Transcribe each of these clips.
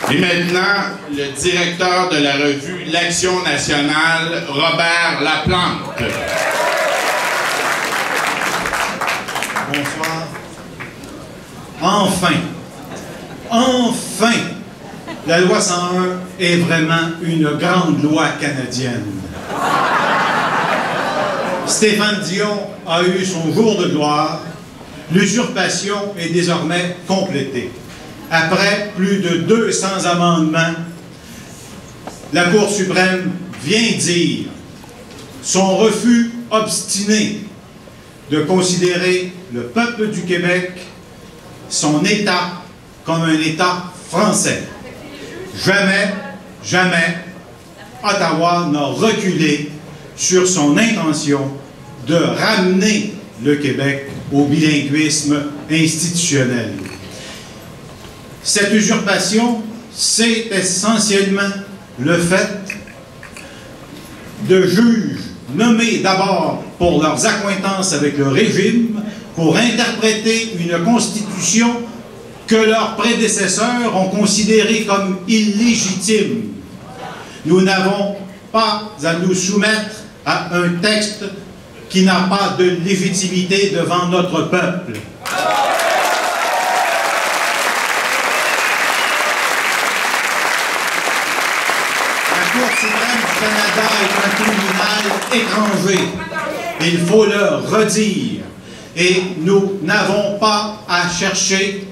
Et maintenant, le directeur de la revue L'Action nationale, Robert Laplante. Bonsoir. Enfin, la loi 101 est vraiment une grande loi canadienne. Stéphane Dion a eu son jour de gloire. L'usurpation est désormais complétée. Après plus de 200 amendements, la Cour suprême vient dire son refus obstiné de considérer le peuple du Québec, son État, comme un État français. Jamais, Ottawa n'a reculé sur son intention de ramener le Québec au bilinguisme institutionnel. Cette usurpation, c'est essentiellement le fait de juges nommés d'abord pour leurs accointances avec le régime, pour interpréter une constitution que leurs prédécesseurs ont considérée comme illégitime. Nous n'avons pas à nous soumettre à un texte qui n'a pas de légitimité devant notre peuple. La Cour suprême du Canada est un tribunal étranger. Il faut le redire. Et nous n'avons pas à chercher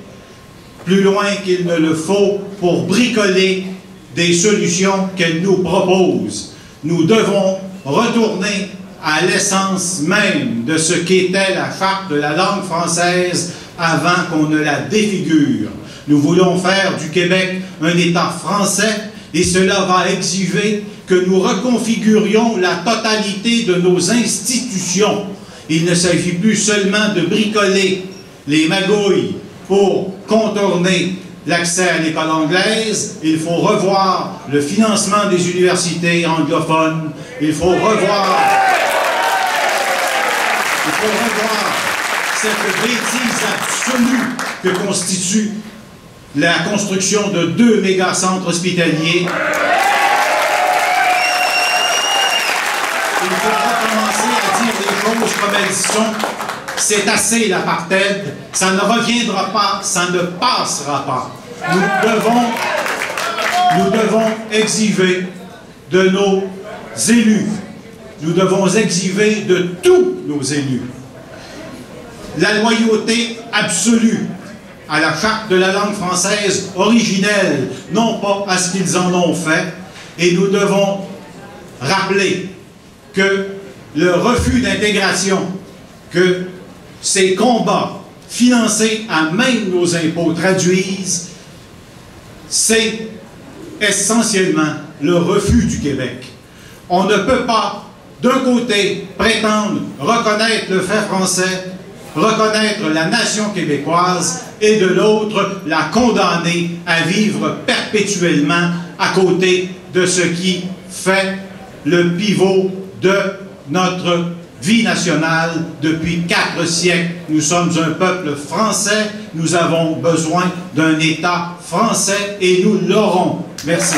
plus loin qu'il ne le faut pour bricoler des solutions qu'elle nous propose. Nous devons retourner à l'essence même de ce qu'était la Charte de la langue française avant qu'on ne la défigure. Nous voulons faire du Québec un État français et cela va exiger que nous reconfigurions la totalité de nos institutions. Il ne s'agit plus seulement de bricoler les magouilles pour contourner l'accès à l'école anglaise. Il faut revoir le financement des universités anglophones. Il faut revoir cette bêtise absolue que constitue la construction de 2 méga-centres hospitaliers. Il faut recommencer à dire les choses comme elles sont. C'est assez l'apartheid, ça ne reviendra pas, ça ne passera pas. Nous devons exiger de nos élus, nous devons exiger de tous nos élus la loyauté absolue à la Charte de la langue française originelle, non pas à ce qu'ils en ont fait, et nous devons rappeler que le refus d'intégration, que ces combats financés à même nos impôts traduisent, c'est essentiellement le refus du Québec. On ne peut pas, d'un côté, prétendre reconnaître le fait français, reconnaître la nation québécoise, et de l'autre, la condamner à vivre perpétuellement à côté de ce qui fait le pivot de notre vie nationale depuis 4 siècles. Nous sommes un peuple français, nous avons besoin d'un État français et nous l'aurons. Merci.